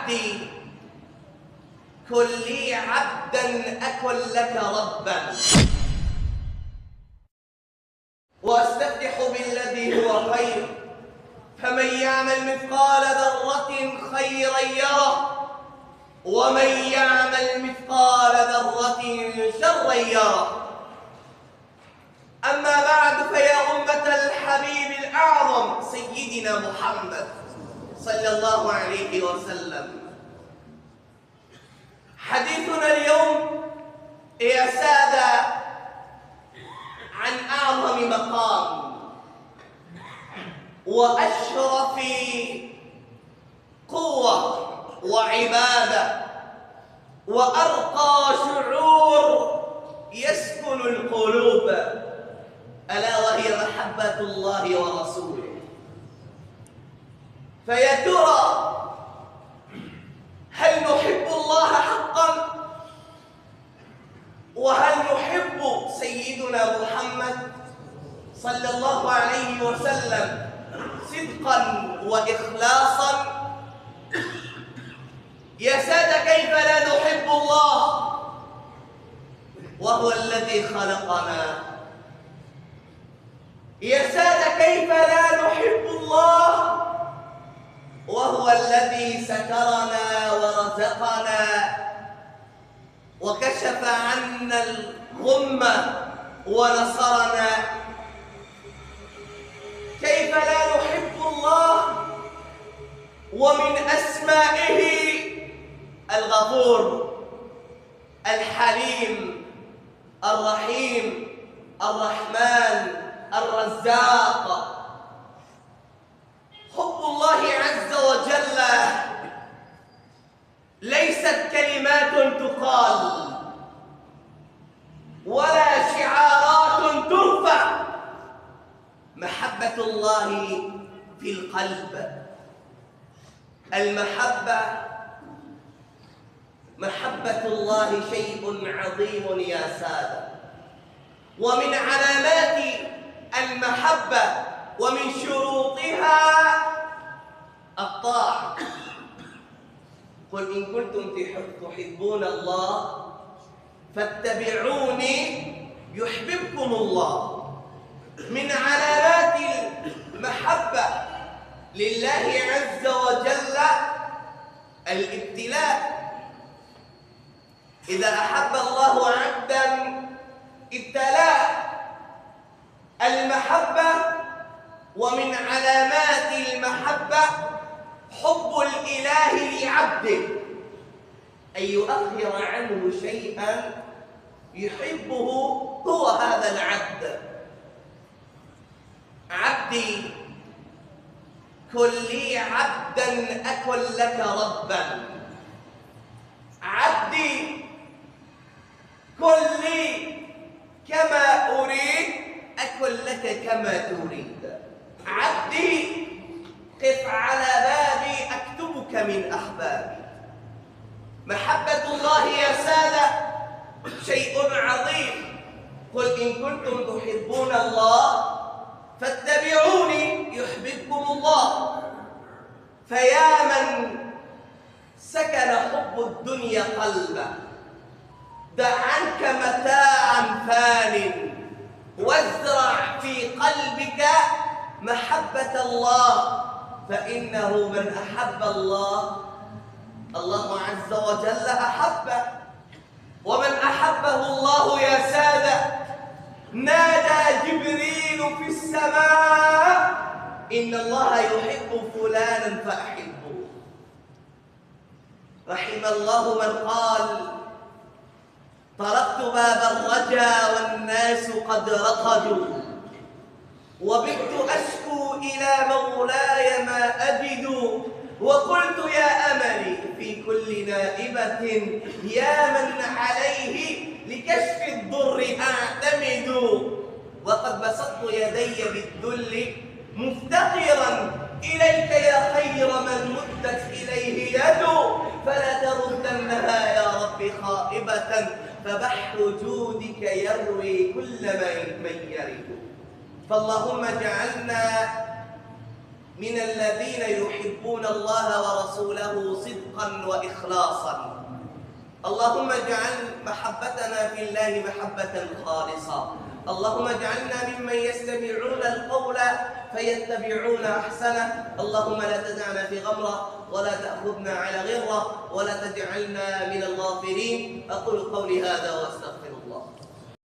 عبدي كن لي عبدا أكن لك ربا، وأستفتح بالذي هو خير، فمن يعمل مثقال ذرة خيرا يره، ومن يعمل مثقال ذرة شرا يره. أما بعد، فيا أمة الحبيب الأعظم سيدنا محمد صلى الله عليه وسلم، حديثنا اليوم يا سادة عن أعظم مقام وأشرف قوة وعبادة وأرقى شعور يسكن القلوب، ألا وهي محبة الله ورسوله. فيا ترى هل نحب الله حقا؟ وهل نحب سيدنا محمد صلى الله عليه وسلم صدقا وإخلاصا؟ يا سادة، كيف لا نحب الله وهو الذي خلقنا؟ يا سادة، كيف لا نحب الله وهو الذي سترنا ورزقنا وكشف عنا الغمة ونصرنا؟ كيف لا نحب الله ومن أسمائه الغفور الحليم الرحيم الرحمن الرزاق؟ حب الله عز وجل ليست كلمات تقال ولا شعارات ترفع، محبة الله في القلب. المحبة، محبة الله شيء عظيم يا سادة، ومن علامات المحبة ومن شروطها الطاعة. قل إن كنتم تحبون الله فاتبعوني يحببكم الله. من علامات المحبة لله عز وجل الابتلاء. إذا أحب الله عبدا ابتلاه. المحبة ومن علامات المحبة حب الإله لعبده، أن يؤخر عنه شيئا يحبه هو هذا العبد. عبدي كن لي عبدا أكن لك ربا. عبدي كن لي كما أريد أكن لك كما تريد. عبدي قف على بابي أكتبك من أحبابي. محبة الله يا سادة شيء عظيم. قل إن كنتم تحبون الله فاتبعوني يحببكم الله. فيا من سكن حب الدنيا قلبه، دع عنك متاعا فان وازرع في قلبك محبة الله، فإنه من أحب الله الله عز وجل أحبه. ومن أحبه الله يا سادة نادى جبريل في السماء إن الله يحب فلانا فأحبه. رحم الله من قال طرقت باب الرجا والناس قد رقدوا، وبت أشكو إلى مولاي ما أجد، وقلت يا أملي في كل نائبة يا من عليه لكشف الضر أعتمد. وقد بسطت يدي بالذل مفتقرا إليك يا خير من مدت إليه يد، فلا تردنها يا رب خائبة، فبحر جودك يروي كل من يرد. فاللهم اجعلنا من الذين يحبون الله ورسوله صدقا وإخلاصا. اللهم اجعل محبتنا في الله محبة خالصة. اللهم اجعلنا ممن يستمعون القول فيتبعون أحسنه. اللهم لا تدعنا في غمرة ولا تأخذنا على غرة ولا تجعلنا من الغافلين. أقول قولي هذا وأستغفر الله.